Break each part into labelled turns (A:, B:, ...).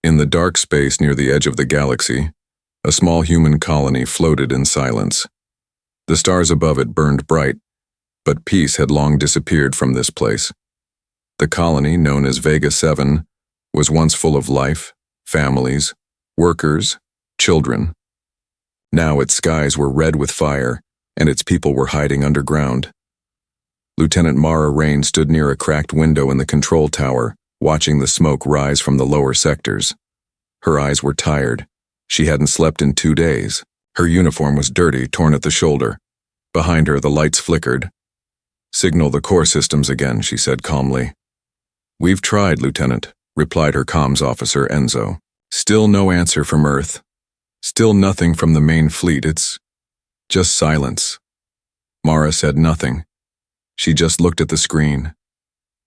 A: In the dark space near the edge of the galaxy, a small human colony floated in silence. The stars above it burned bright, but peace had long disappeared from this place. The colony, known as Vega 7, was once full of life, families, workers, children. Now its skies were red with fire, and its people were hiding underground. Lieutenant Mara Rain stood near a cracked window in the control tower, watching the smoke rise from the lower sectors. Her eyes were tired. She hadn't slept in 2 days. Her uniform was dirty, torn at the shoulder. Behind her, the lights flickered. "Signal the core systems again," she said calmly. "We've tried, Lieutenant," replied her comms officer, Enzo. "Still no answer from Earth. Still nothing from the main fleet. It's just silence." Mara said nothing. She just looked at the screen.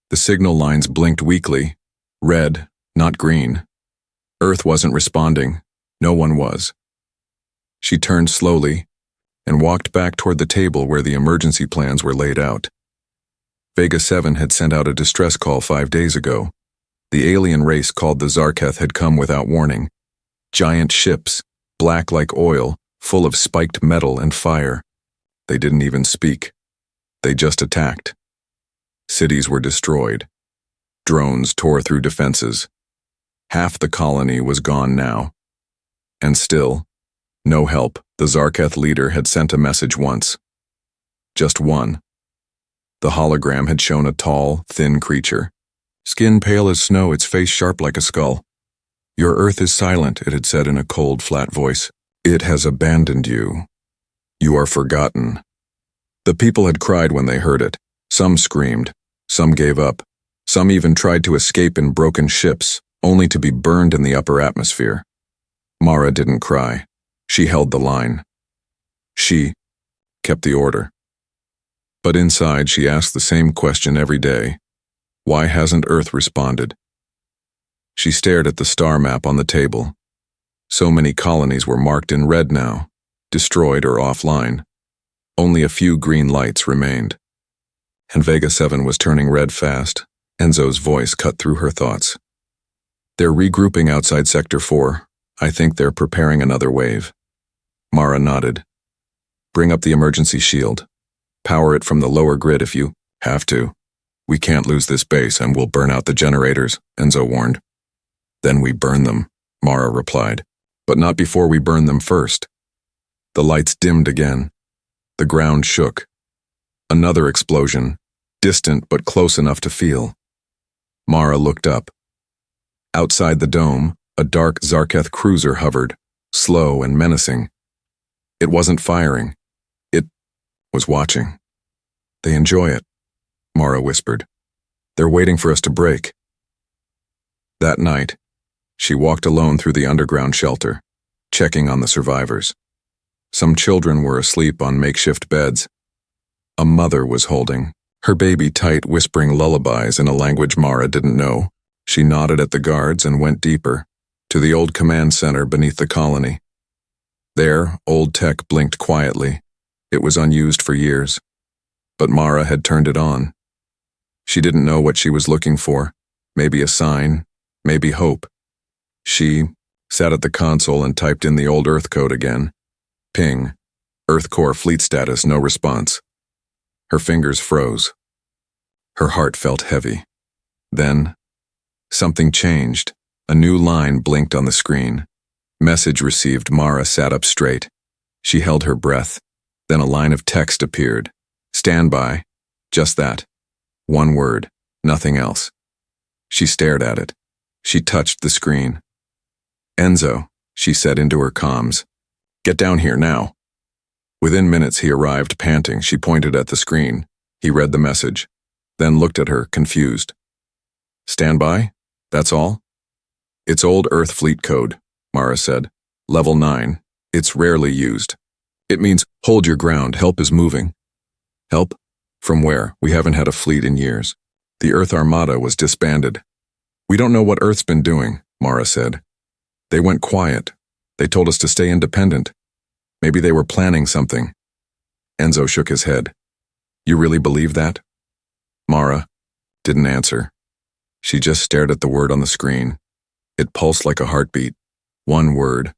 A: The signal lines blinked weakly. Red, not green. Earth wasn't responding. No one was. She turned slowly and walked back toward the table where the emergency plans were laid out. Vega 7 had sent out a distress call 5 days ago. The alien race called the Zarketh had come without warning. Giant ships, black like oil, full of spiked metal and fire. They didn't even speak. They just attacked. Cities were destroyed. Drones tore through defenses. Half the colony was gone now. And still, no help. The Zarketh leader had sent a message once. Just one. The hologram had shown a tall, thin creature. Skin pale as snow, its face sharp like a skull. "Your Earth is silent," it had said in a cold, flat voice. "It has abandoned you. You are forgotten." The people had cried when they heard it. Some screamed. Some gave up. Some even tried to escape in broken ships, only to be burned in the upper atmosphere. Mara didn't cry. She held the line. She kept the order. But inside, she asked the same question every day. Why hasn't Earth responded? She stared at the star map on the table. So many colonies were marked in red now, destroyed or offline. Only a few green lights remained. And Vega 7 was turning red fast. Enzo's voice cut through her thoughts. "They're regrouping outside Sector 4. I think they're preparing another wave." Mara nodded. "Bring up the emergency shield. Power it from the lower grid if you have to. We can't lose this base and we'll burn out the generators," Enzo warned. "Then we burn them," Mara replied. "But not before we burn them first." The lights dimmed again. The ground shook. Another explosion, distant but close enough to feel. Mara looked up. Outside the dome, a dark Zarketh cruiser hovered, slow and menacing. It wasn't firing. It was watching. "They enjoy it," Mara whispered. "They're waiting for us to break." That night, she walked alone through the underground shelter, checking on the survivors. Some children were asleep on makeshift beds. A mother was holding her baby tight, whispering lullabies in a language Mara didn't know. She nodded at the guards and went deeper, to the old command center beneath the colony. There, old tech blinked quietly. It was unused for years. But Mara had turned it on. She didn't know what she was looking for. Maybe a sign, maybe hope. She sat at the console and typed in the old Earth code again. Ping. Earth core fleet status, no response. Her fingers froze. Her heart felt heavy. Then, something changed. A new line blinked on the screen. Message received. Mara sat up straight. She held her breath. Then a line of text appeared. "Stand by." Just that. One word, nothing else. She stared at it. She touched the screen. "Enzo," she said into her comms. "Get down here now." Within minutes he arrived, panting. She pointed at the screen. He read the message, then looked at her, confused. "Stand by? That's all?" "It's old Earth fleet code," Mara said. "Level 9. It's rarely used. It means hold your ground, help is moving." "Help? From where? We haven't had a fleet in years." "The Earth Armada was disbanded." "We don't know what Earth's been doing," Mara said. "They went quiet. They told us to stay independent. Maybe they were planning something." Enzo shook his head. "You really believe that?" Mara didn't answer. She just stared at the word on the screen. It pulsed like a heartbeat. One word,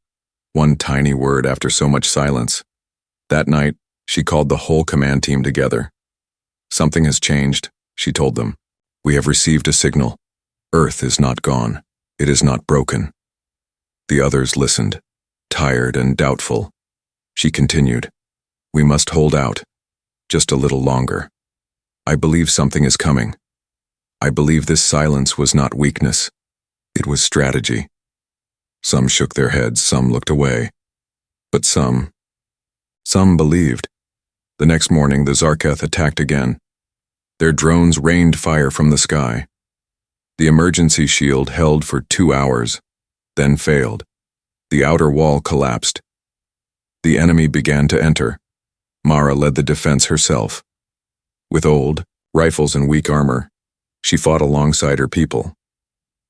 A: one tiny word after so much silence. That night, she called the whole command team together. "Something has changed," she told them. "We have received a signal. Earth is not gone. It is not broken." The others listened, tired and doubtful. She continued, "We must hold out, just a little longer. I believe something is coming. I believe this silence was not weakness. It was strategy." Some shook their heads, some looked away. But some believed. The next morning, the Zarketh attacked again. Their drones rained fire from the sky. The emergency shield held for 2 hours, then failed. The outer wall collapsed. The enemy began to enter. Mara led the defense herself. With old rifles and weak armor, she fought alongside her people.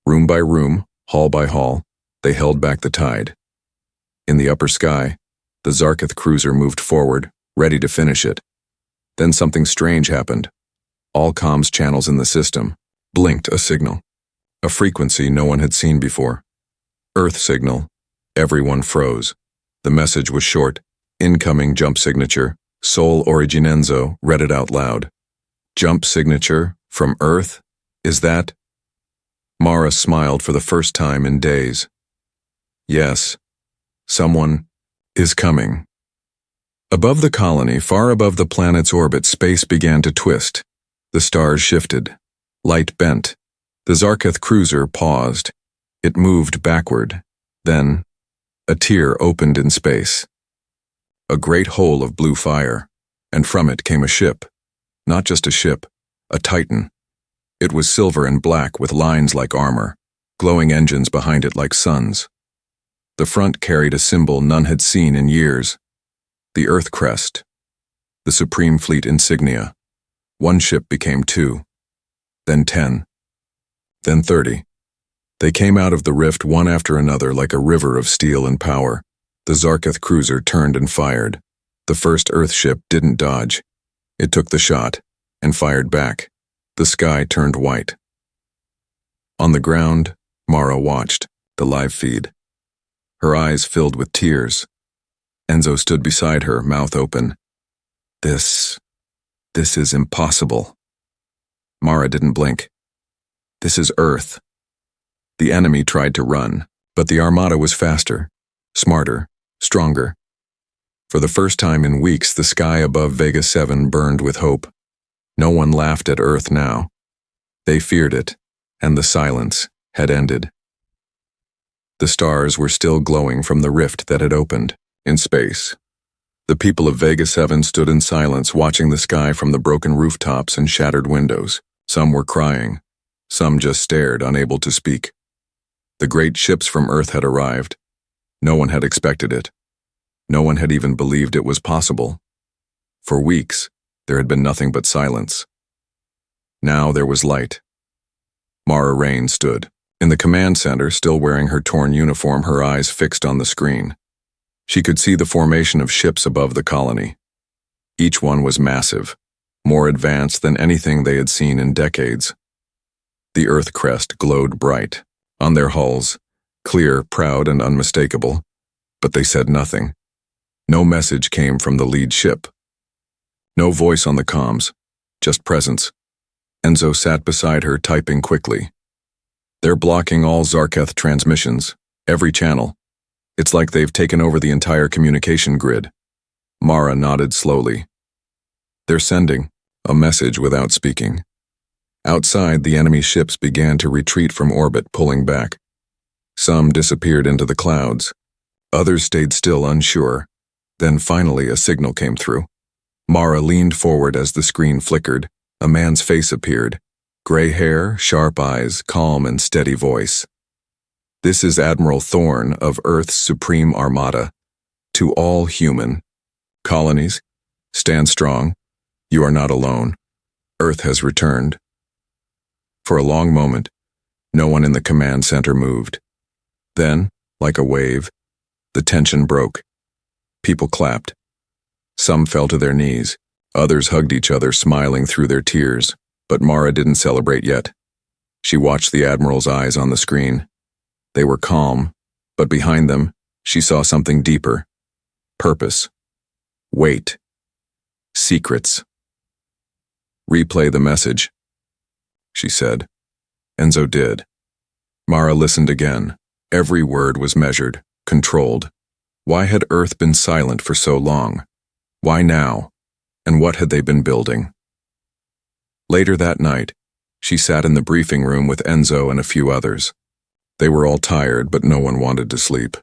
A: Room by room, hall by hall, they held back the tide. In the upper sky, the Zarketh cruiser moved forward, ready to finish it. Then something strange happened. All comms channels in the system blinked a signal, a frequency no one had seen before. Earth signal. Everyone froze. The message was short. "Incoming jump signature. Sol Originenzo," read it out loud. "Jump signature from Earth? Is that?" Mara smiled for the first time in days. Yes, someone is coming. Above the colony, far above the planet's orbit, space began to twist. The stars shifted. Light bent. The Zarketh cruiser paused. It moved backward. Then, a tear opened in space. A great hole of blue fire, and from it came a ship. Not just a ship, a Titan. It was silver and black with lines like armor, glowing engines behind it like suns. The front carried a symbol none had seen in years. The Earth crest. The Supreme Fleet insignia. One ship became 2. Then 10. Then 30. They came out of the rift one after another like a river of steel and power. The Zarketh cruiser turned and fired. The first Earth ship didn't dodge. It took the shot and fired back. The sky turned white. On the ground, Mara watched the live feed. Her eyes filled with tears. Enzo stood beside her, mouth open. This is impossible." Mara didn't blink. "This is Earth." The enemy tried to run, but the Armada was faster, smarter, stronger. For the first time in weeks, the sky above Vega 7 burned with hope. No one laughed at Earth now. They feared it, and the silence had ended. The stars were still glowing from the rift that had opened. In space, the people of Vega 7 stood in silence, watching the sky from the broken rooftops and shattered windows. Some were crying. Some just stared, unable to speak. The great ships from Earth had arrived. No one had expected it. No one had even believed it was possible. For weeks, there had been nothing but silence. Now there was light. Mara Rain stood in the command center, still wearing her torn uniform, her eyes fixed on the screen. She could see the formation of ships above the colony. Each one was massive, more advanced than anything they had seen in decades. The Earth crest glowed bright on their hulls, clear, proud, and unmistakable, but they said nothing. No message came from the lead ship. No voice on the comms, just presence. Enzo sat beside her, typing quickly. "They're blocking all Zarketh transmissions, every channel. It's like they've taken over the entire communication grid." Mara nodded slowly. "They're sending a message without speaking." Outside, the enemy ships began to retreat from orbit, pulling back. Some disappeared into the clouds. Others stayed still, unsure. Then finally a signal came through. Mara leaned forward as the screen flickered. A man's face appeared. Gray hair, sharp eyes, calm and steady voice. "This is Admiral Thorne of Earth's Supreme Armada. To all human colonies, stand strong. You are not alone. Earth has returned." For a long moment, no one in the command center moved. Then, like a wave, the tension broke. People clapped. Some fell to their knees. Others hugged each other, smiling through their tears. But Mara didn't celebrate yet. She watched the Admiral's eyes on the screen. They were calm, but behind them, she saw something deeper. Purpose. Weight. Secrets. "Replay the message," she said. Enzo did. Mara listened again. Every word was measured, controlled. Why had Earth been silent for so long? Why now? And what had they been building? Later that night, she sat in the briefing room with Enzo and a few others. They were all tired, but no one wanted to sleep.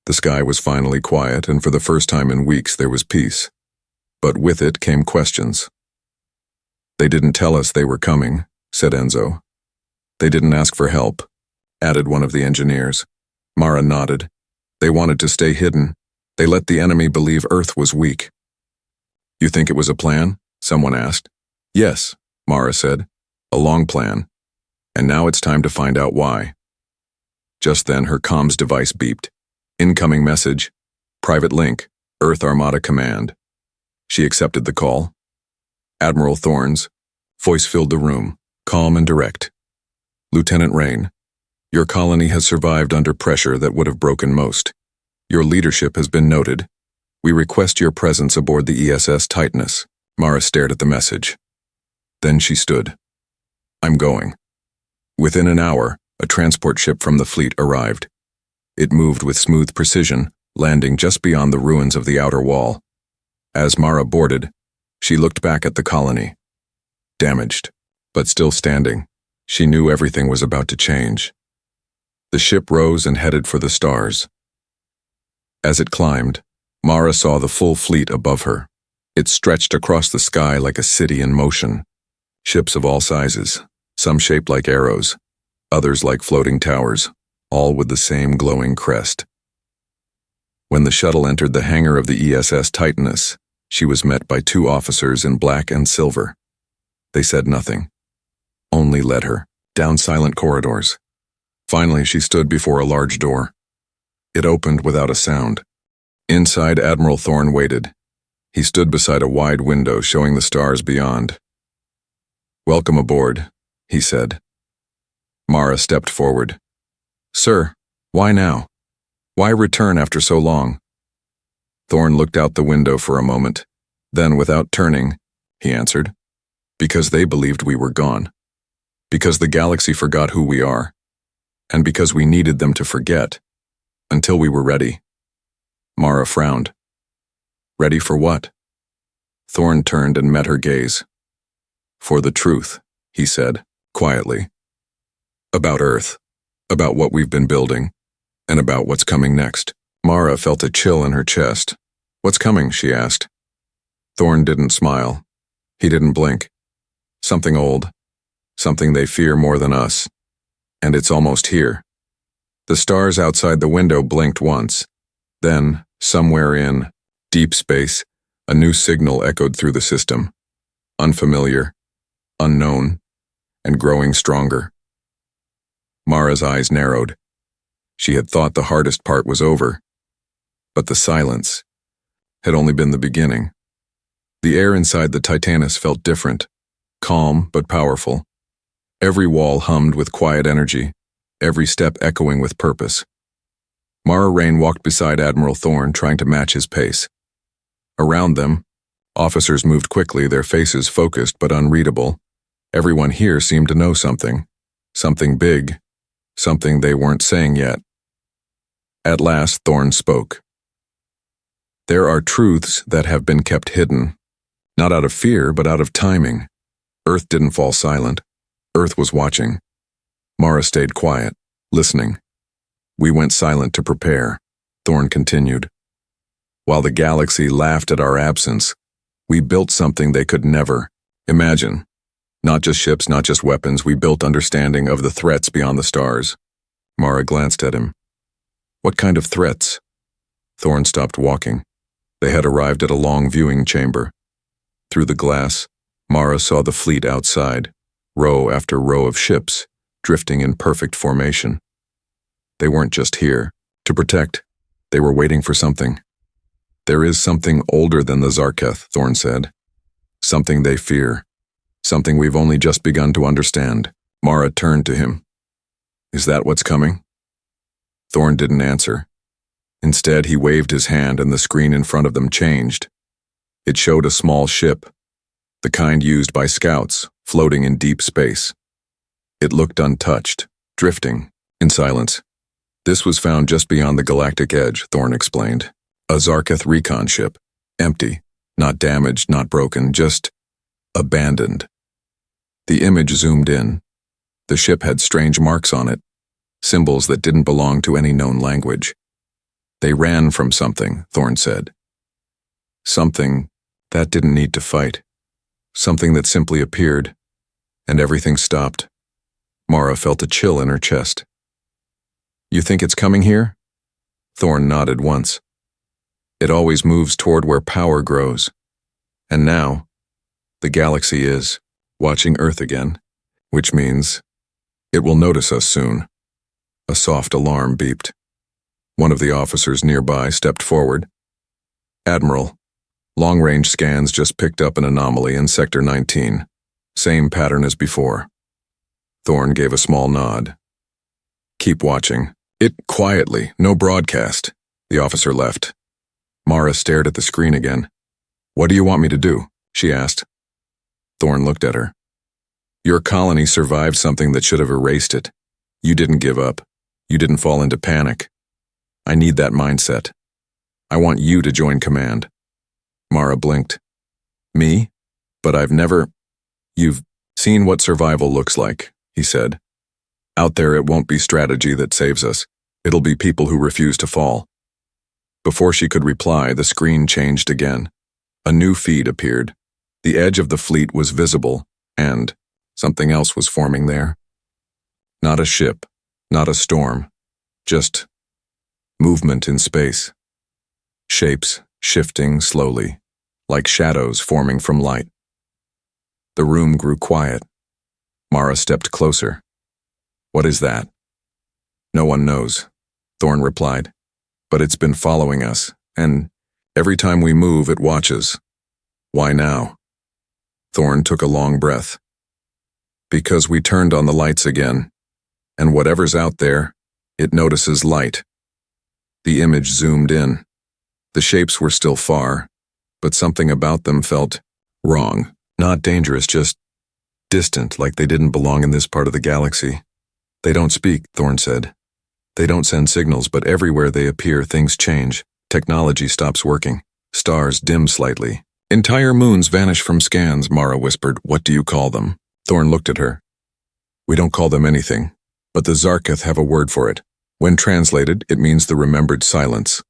A: The sky was finally quiet, and for the first time in weeks there was peace. But with it came questions. "They didn't tell us they were coming," said Enzo. "They didn't ask for help," added one of the engineers. Mara nodded. "They wanted to stay hidden. They let the enemy believe Earth was weak." "You think it was a plan?" someone asked. "Yes," Mara said. "A long plan. And now it's time to find out why." Just then her comms device beeped. "Incoming message. Private link. Earth Armada Command." She accepted the call. Admiral Thorne's voice filled the room, calm and direct. "Lieutenant Rain, your colony has survived under pressure that would have broken most. Your leadership has been noted. We request your presence aboard the ESS Titanus." Mara stared at the message. Then she stood. "I'm going." Within an hour, a transport ship from the fleet arrived. It moved with smooth precision, landing just beyond the ruins of the outer wall. As Mara boarded, she looked back at the colony. Damaged, but still standing, she knew everything was about to change. The ship rose and headed for the stars. As it climbed, Mara saw the full fleet above her. It stretched across the sky like a city in motion. Ships of all sizes, some shaped like arrows, others like floating towers, all with the same glowing crest. When the shuttle entered the hangar of the ESS Titanus, she was met by two officers in black and silver. They said nothing, only led her down silent corridors. Finally, she stood before a large door. It opened without a sound. Inside, Admiral Thorne waited. He stood beside a wide window showing the stars beyond. "Welcome aboard," he said. Mara stepped forward. "Sir, why now? Why return after so long?" Thorne looked out the window for a moment. Then, without turning, he answered, "Because they believed we were gone. Because the galaxy forgot who we are. And because we needed them to forget. Until we were ready." Mara frowned. "Ready for what?" Thorne turned and met her gaze. "For the truth," he said, quietly. "About Earth, about what we've been building, and about what's coming next." Mara felt a chill in her chest. "What's coming?" she asked. Thorne didn't smile. He didn't blink. "Something old. Something they fear more than us. And it's almost here." The stars outside the window blinked once. Then, somewhere in deep space, a new signal echoed through the system. Unfamiliar, unknown, and growing stronger. Mara's eyes narrowed. She had thought the hardest part was over. But the silence had only been the beginning. The air inside the Titanus felt different, calm but powerful. Every wall hummed with quiet energy, every step echoing with purpose. Mara Rain walked beside Admiral Thorne, trying to match his pace. Around them, officers moved quickly, their faces focused but unreadable. Everyone here seemed to know something. Something big. Something they weren't saying yet. At last, Thorne spoke. "There are truths that have been kept hidden. Not out of fear, but out of timing. Earth didn't fall silent. Earth was watching." Mara stayed quiet, listening. "We went silent to prepare," Thorne continued. "While the galaxy laughed at our absence, we built something they could never imagine. Not just ships, not just weapons, we built understanding of the threats beyond the stars." Mara glanced at him. "What kind of threats?" Thorne stopped walking. They had arrived at a long viewing chamber. Through the glass, Mara saw the fleet outside, row after row of ships, drifting in perfect formation. They weren't just here to protect. They were waiting for something. "There is something older than the Zarketh," Thorne said. "Something they fear. Something we've only just begun to understand." Mara turned to him. "Is that what's coming?" Thorn didn't answer. Instead, he waved his hand and the screen in front of them changed. It showed a small ship, the kind used by scouts, floating in deep space. It looked untouched, drifting, in silence. This was found just beyond the galactic edge, Thorn explained. A Zarketh recon ship, empty, not damaged, not broken, just abandoned. The image zoomed in. The ship had strange marks on it, symbols that didn't belong to any known language. They ran from something, Thorn said. Something that didn't need to fight. Something that simply appeared, and everything stopped. Mara felt a chill in her chest. You think it's coming here? Thorn nodded once. It always moves toward where power grows. And now, the galaxy is watching Earth again, which means it will notice us soon. A soft alarm beeped. One of the officers nearby stepped forward. Admiral, long-range scans just picked up an anomaly in Sector 19. Same pattern as before. Thorn gave a small nod. Keep watching. It quietly, no broadcast. The officer left. Mara stared at the screen again. What do you want me to do? She asked. Thorn looked at her. Your colony survived something that should have erased it. You didn't give up. You didn't fall into panic. I need that mindset. I want you to join command. Mara blinked. Me? But I've never... You've seen what survival looks like, he said. Out there it won't be strategy that saves us. It'll be people who refuse to fall. Before she could reply, the screen changed again. A new feed appeared. The edge of the fleet was visible, and something else was forming there. Not a ship, not a storm, just movement in space. Shapes shifting slowly, like shadows forming from light. The room grew quiet. Mara stepped closer. What is that? No one knows, Thorn replied. But it's been following us, and every time we move, it watches. Why now? Thorn took a long breath. Because we turned on the lights again, and whatever's out there, it notices light. The image zoomed in. The shapes were still far, but something about them felt wrong. Not dangerous, just distant, like they didn't belong in this part of the galaxy. They don't speak, Thorn said. They don't send signals, but everywhere they appear, things change. Technology stops working. Stars dim slightly. Entire moons vanish from scans, Mara whispered. What do you call them? Thorn looked at her. We don't call them anything, but the Zarketh have a word for it. When translated, it means the remembered silence.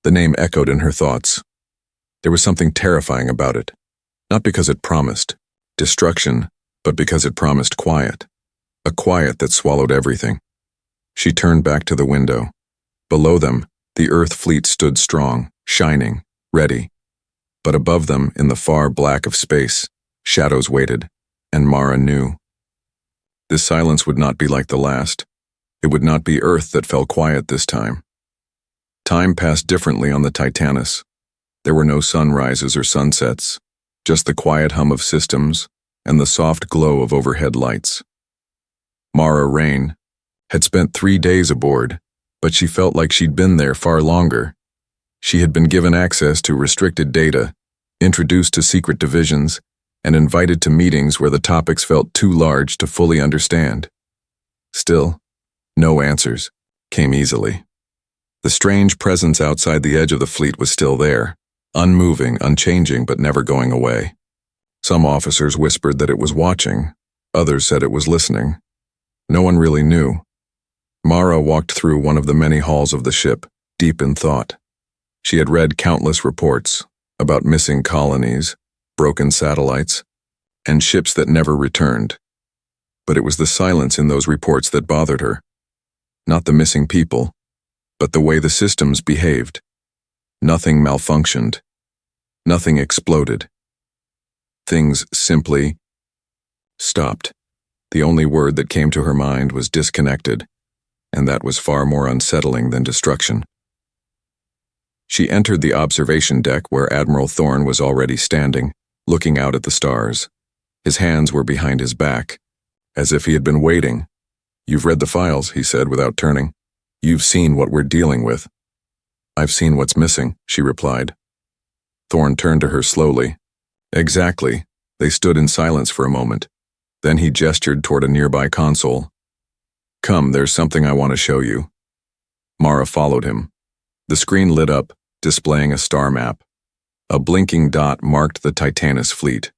A: The name echoed in her thoughts. There was something terrifying about it. Not because it promised destruction, but because it promised quiet. A quiet that swallowed everything. She turned back to the window. Below them, the Earth fleet stood strong, shining, ready. But above them, in the far black of space, shadows waited, and Mara knew. This silence would not be like the last. It would not be Earth that fell quiet this time. Time passed differently on the Titanus. There were no sunrises or sunsets, just the quiet hum of systems and the soft glow of overhead lights. Mara Rain had spent 3 days aboard, but she felt like she'd been there far longer. She had been given access to restricted data, introduced to secret divisions, and invited to meetings where the topics felt too large to fully understand. Still, no answers came easily. The strange presence outside the edge of the fleet was still there, unmoving, unchanging, but never going away. Some officers whispered that it was watching, others said it was listening. No one really knew. Mara walked through one of the many halls of the ship, deep in thought. She had read countless reports about missing colonies, broken satellites, and ships that never returned. But it was the silence in those reports that bothered her. Not the missing people, but the way the systems behaved. Nothing malfunctioned. Nothing exploded. Things simply stopped. The only word that came to her mind was disconnected, and that was far more unsettling than destruction. She entered the observation deck where Admiral Thorn was already standing, looking out at the stars. His hands were behind his back, as if he had been waiting. You've read the files, he said without turning. You've seen what we're dealing with. I've seen what's missing, she replied. Thorn turned to her slowly. Exactly. They stood in silence for a moment. Then he gestured toward a nearby console. Come, there's something I want to show you. Mara followed him. The screen lit up, displaying a star map. A blinking dot marked the Titanus fleet.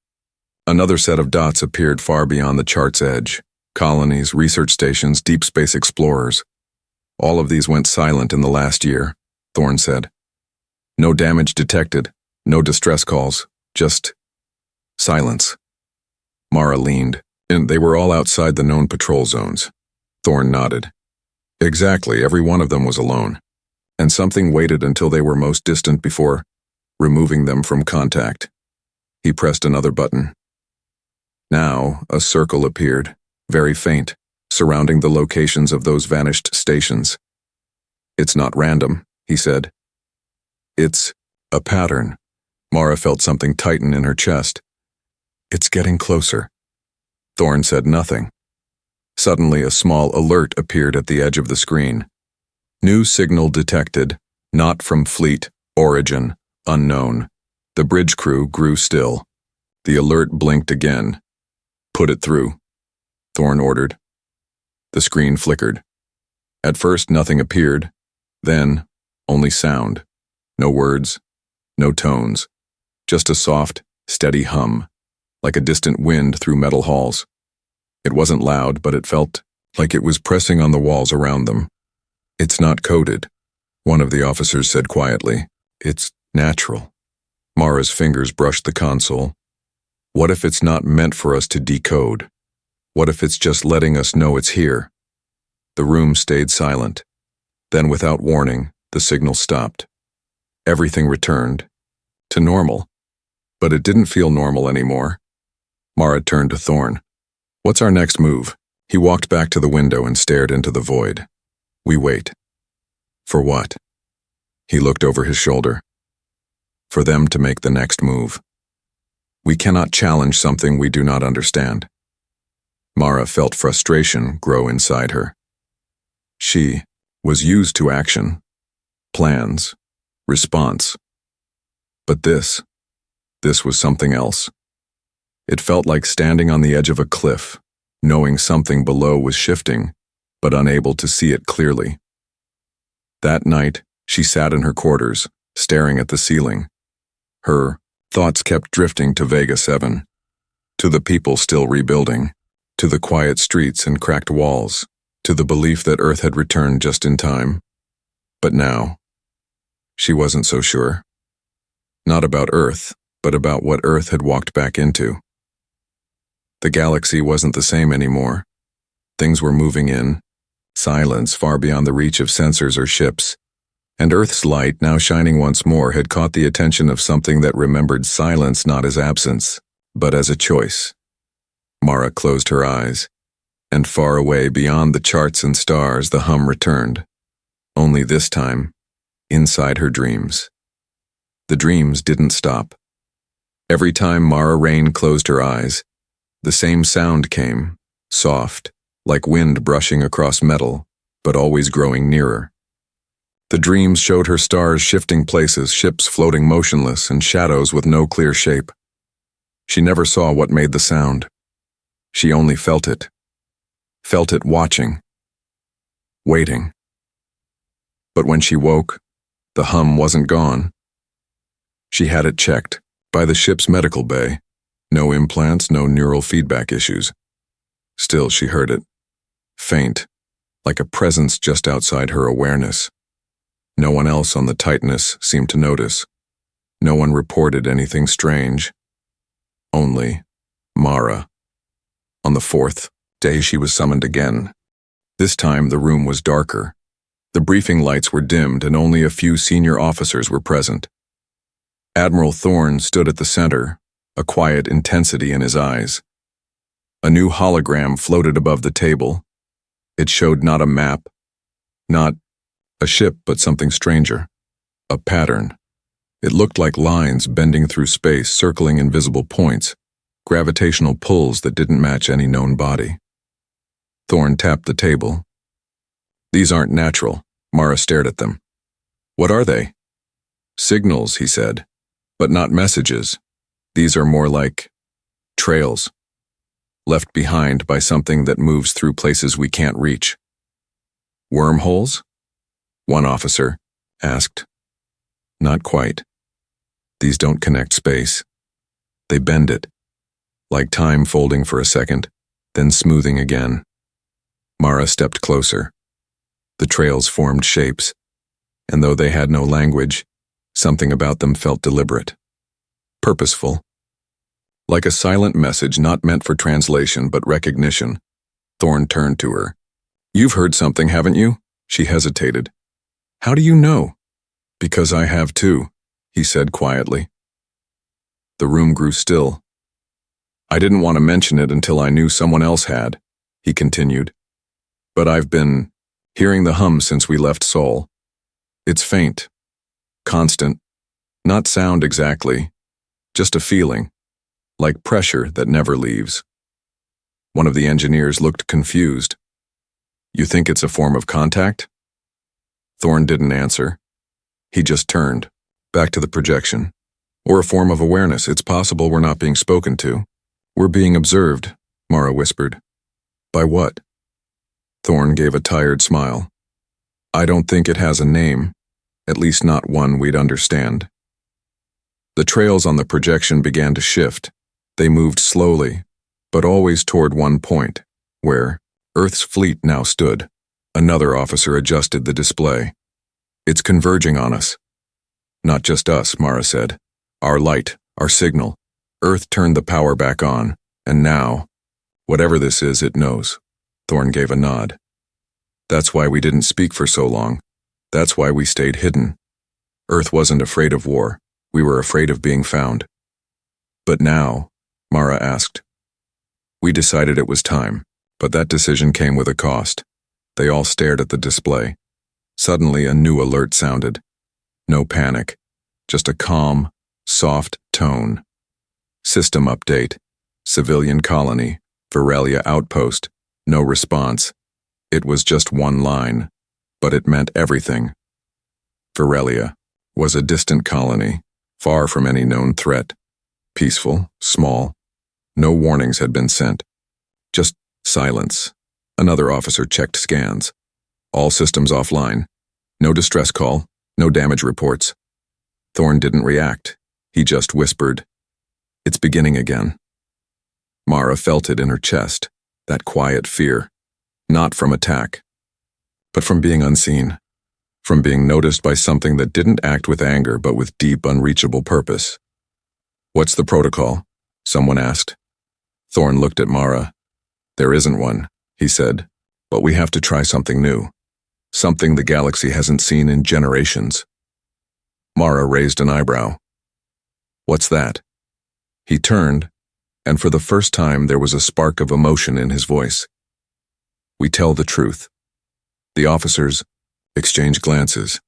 A: Another set of dots appeared far beyond the chart's edge. Colonies, research stations, deep space explorers. All of these went silent in the last year, Thorn said. No damage detected, no distress calls, just silence. Mara leaned, and they were all outside the known patrol zones. Thorn nodded. Exactly, every one of them was alone. And something waited until they were most distant before removing them from contact. He pressed another button. Now, a circle appeared, very faint, surrounding the locations of those vanished stations. It's not random, he said. It's a pattern. Mara felt something tighten in her chest. It's getting closer. Thorn said nothing. Suddenly, a small alert appeared at the edge of the screen. New signal detected, not from fleet, origin, unknown. The bridge crew grew still. The alert blinked again. Put it through, Thorn ordered. The screen flickered. At first, nothing appeared. Then, only sound. No words, no tones. Just a soft, steady hum, like a distant wind through metal halls. It wasn't loud, but it felt like it was pressing on the walls around them. It's not coded, one of the officers said quietly. It's natural. Mara's fingers brushed the console. What if it's not meant for us to decode? What if it's just letting us know it's here? The room stayed silent. Then, without warning, the signal stopped. Everything returned to normal. But it didn't feel normal anymore. Mara turned to Thorn. What's our next move? He walked back to the window and stared into the void. We wait. For what? He looked over his shoulder. For them to make the next move. We cannot challenge something we do not understand. Mara felt frustration grow inside her. She was used to action, plans, response. But this was something else. It felt like standing on the edge of a cliff, knowing something below was shifting, but unable to see it clearly. That night, she sat in her quarters, staring at the ceiling. Her thoughts kept drifting to Vega 7, to the people still rebuilding, to the quiet streets and cracked walls, to the belief that Earth had returned just in time. But now, she wasn't so sure. Not about Earth, but about what Earth had walked back into. The galaxy wasn't the same anymore. Things were moving in, silence far beyond the reach of sensors or ships, and Earth's light, now shining once more, had caught the attention of something that remembered silence not as absence, but as a choice. Mara closed her eyes, and far away beyond the charts and stars the hum returned, only this time, inside her dreams. The dreams didn't stop. Every time Mara Rain closed her eyes, the same sound came, soft, like wind brushing across metal, but always growing nearer. The dreams showed her stars shifting places, ships floating motionless, and shadows with no clear shape. She never saw what made the sound. She only felt it watching, waiting. But when she woke, the hum wasn't gone. She had it checked by the ship's medical bay. No implants, no neural feedback issues. Still, she heard it, faint, like a presence just outside her awareness. No one else on the Titanus seemed to notice. No one reported anything strange. Only Mara. On the 4th day, she was summoned again. This time, the room was darker. The briefing lights were dimmed and only a few senior officers were present. Admiral Thorn stood at the center, a quiet intensity in his eyes. A new hologram floated above the table. It showed not a map, not a ship, but something stranger. A pattern. It looked like lines bending through space, circling invisible points, gravitational pulls that didn't match any known body. Thorn tapped the table. These aren't natural, Mara stared at them. What are they? Signals, he said, but not messages. These are more like trails, left behind by something that moves through places we can't reach. Wormholes? One officer asked. Not quite. These don't connect space. They bend it, like time folding for a second, then smoothing again. Mara stepped closer. The trails formed shapes, and though they had no language, something about them felt deliberate, purposeful. Like a silent message not meant for translation but recognition. Thorn turned to her. You've heard something, haven't you? She hesitated. How do you know? Because I have too, he said quietly. The room grew still. I didn't want to mention it until I knew someone else had, he continued. But I've been hearing the hum since we left Sol. It's faint, constant, not sound exactly, just a feeling, like pressure that never leaves. One of the engineers looked confused. You think it's a form of contact? Thorn didn't answer. He just turned, back to the projection. Or a form of awareness. It's possible we're not being spoken to. We're being observed, Mara whispered. By what? Thorn gave a tired smile. I don't think it has a name, at least not one we'd understand. The trails on the projection began to shift. They moved slowly, but always toward one point, where Earth's fleet now stood. Another officer adjusted the display. It's converging on us. Not just us, Mara said. Our light, our signal. Earth turned the power back on, and now, whatever this is, it knows. Thorn gave a nod. That's why we didn't speak for so long. That's why we stayed hidden. Earth wasn't afraid of war. We were afraid of being found. But now, Mara asked. We decided it was time, but that decision came with a cost. They all stared at the display. Suddenly, a new alert sounded. No panic, just a calm, soft tone. System update. Civilian colony. Virelia outpost. No response. It was just one line, but it meant everything. Virelia was a distant colony, far from any known threat. Peaceful, small. No warnings had been sent. Just silence. Another officer checked scans. All systems offline. No distress call, no damage reports. Thorn didn't react. He just whispered, It's beginning again. Mara felt it in her chest, that quiet fear. Not from attack, but from being unseen. From being noticed by something that didn't act with anger but with deep, unreachable purpose. What's the protocol? Someone asked. Thorn looked at Mara. There isn't one, he said, but we have to try something new. Something the galaxy hasn't seen in generations. Mara raised an eyebrow. What's that? He turned, and for the first time there was a spark of emotion in his voice. We tell the truth. The officers exchanged glances.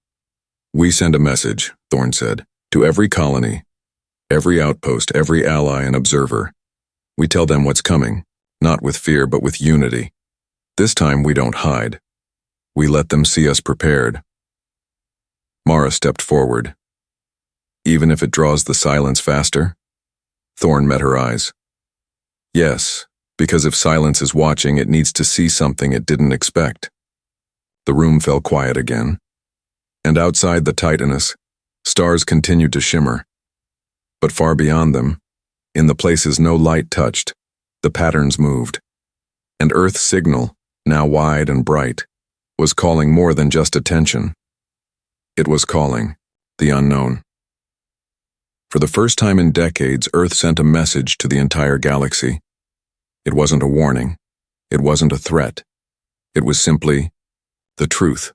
A: We send a message, Thorn said, to every colony, every outpost, every ally and observer. We tell them what's coming, not with fear but with unity. This time we don't hide. We let them see us prepared. Mara stepped forward. Even if it draws the silence faster? Thorn met her eyes. Yes, because if silence is watching, it needs to see something it didn't expect. The room fell quiet again. And outside the Titanus, stars continued to shimmer. But far beyond them, in the places no light touched, the patterns moved. And Earth's signal, now wide and bright, was calling more than just attention. It was calling the unknown. For the first time in decades, Earth sent a message to the entire galaxy. It wasn't a warning. It wasn't a threat. It was simply the truth.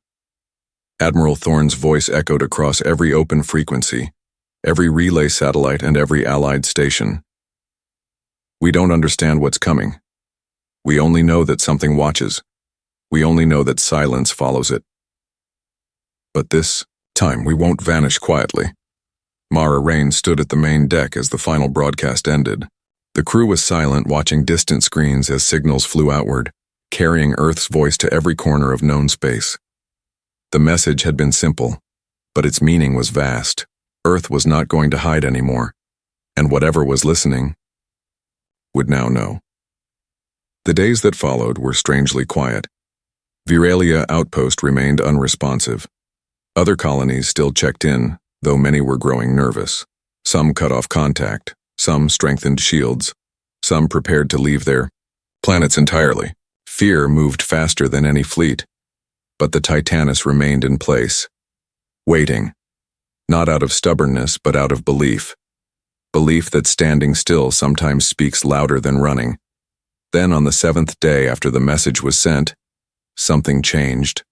A: Admiral Thorn's voice echoed across every open frequency, every relay satellite and every allied station. We don't understand what's coming. We only know that something watches. We only know that silence follows it. But this time we won't vanish quietly. Mara Rain stood at the main deck as the final broadcast ended. The crew was silent, watching distant screens as signals flew outward, carrying Earth's voice to every corner of known space. The message had been simple, but its meaning was vast. Earth was not going to hide anymore, and whatever was listening would now know. The days that followed were strangely quiet. Viralia Outpost remained unresponsive. Other colonies still checked in, though many were growing nervous. Some cut off contact, some strengthened shields, some prepared to leave their planets entirely. Fear moved faster than any fleet, but the Titanus remained in place, waiting, not out of stubbornness but out of belief. Belief that standing still sometimes speaks louder than running. Then on the 7th day after the message was sent, something changed.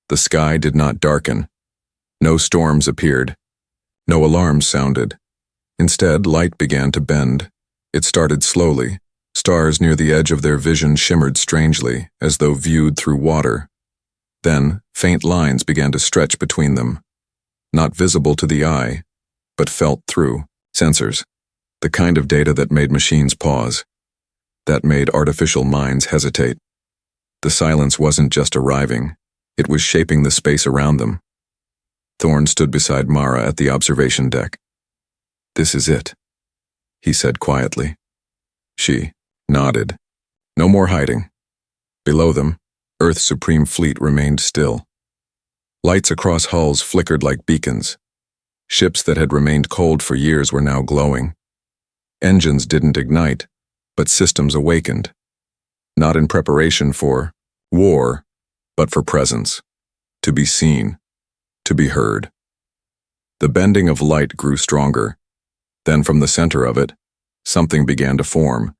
A: The sky did not darken. No storms appeared. No alarms sounded. Instead, light began to bend. It started slowly. Stars near the edge of their vision shimmered strangely, as though viewed through water. Then, faint lines began to stretch between them. Not visible to the eye, but felt through sensors. The kind of data that made machines pause. That made artificial minds hesitate. The silence wasn't just arriving. It was shaping the space around them. Thorn stood beside Mara at the observation deck. "This is it," he said quietly. She nodded. No more hiding. Below them, Earth's Supreme Fleet remained still. Lights across hulls flickered like beacons. Ships that had remained cold for years were now glowing. Engines didn't ignite, but systems awakened. Not in preparation for war, but for presence. To be seen. To be heard. The bending of light grew stronger. Then from the center of it, something began to form.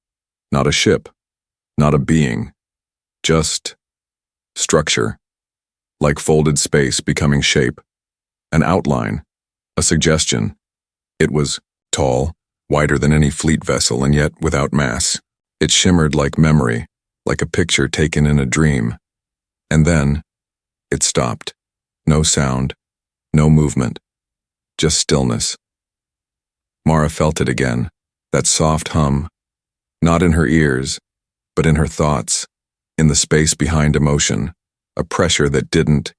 A: Not a ship. Not a being. Just structure. Like folded space becoming shape. An outline. A suggestion. It was tall, wider than any fleet vessel, and yet without mass. It shimmered like memory, like a picture taken in a dream. And then, it stopped. No sound, no movement, just stillness. Mara felt it again, that soft hum, not in her ears, but in her thoughts, in the space behind emotion, a pressure that didn't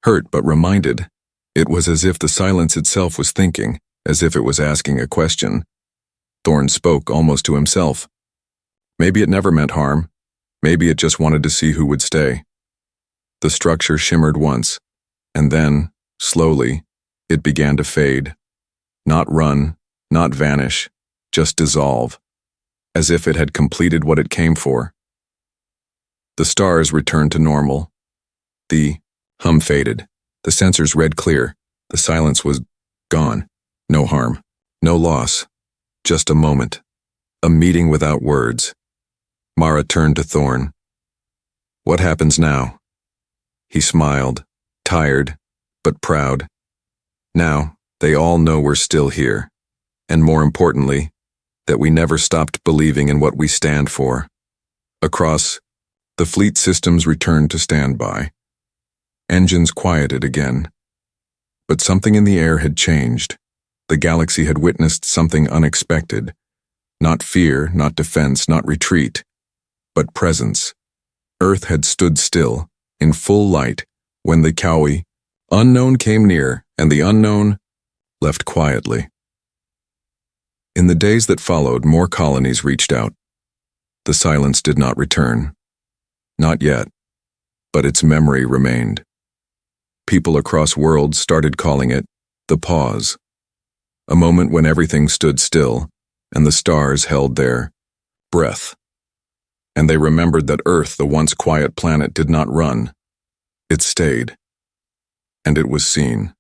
A: hurt but reminded. It was as if the silence itself was thinking, as if it was asking a question. Thorn spoke almost to himself. Maybe it never meant harm. Maybe it just wanted to see who would stay. The structure shimmered once, and then, slowly, it began to fade. Not run, not vanish, just dissolve, as if it had completed what it came for. The stars returned to normal. The hum faded. The sensors read clear. The silence was gone. No harm. No loss. Just a moment. A meeting without words. Mara turned to Thorn. "What happens now?" He smiled, tired, but proud. "Now, they all know we're still here. And more importantly, that we never stopped believing in what we stand for." Across, the fleet systems returned to standby. Engines quieted again. But something in the air had changed. The galaxy had witnessed something unexpected. Not fear, not defense, not retreat, but presence. Earth had stood still, in full light, when the Kawi unknown came near, and the unknown left quietly. In the days that followed, more colonies reached out. The silence did not return. Not yet, but its memory remained. People across worlds started calling it the pause. A moment when everything stood still, and the stars held their breath. And they remembered that Earth, the once quiet planet, did not run. It stayed. And it was seen.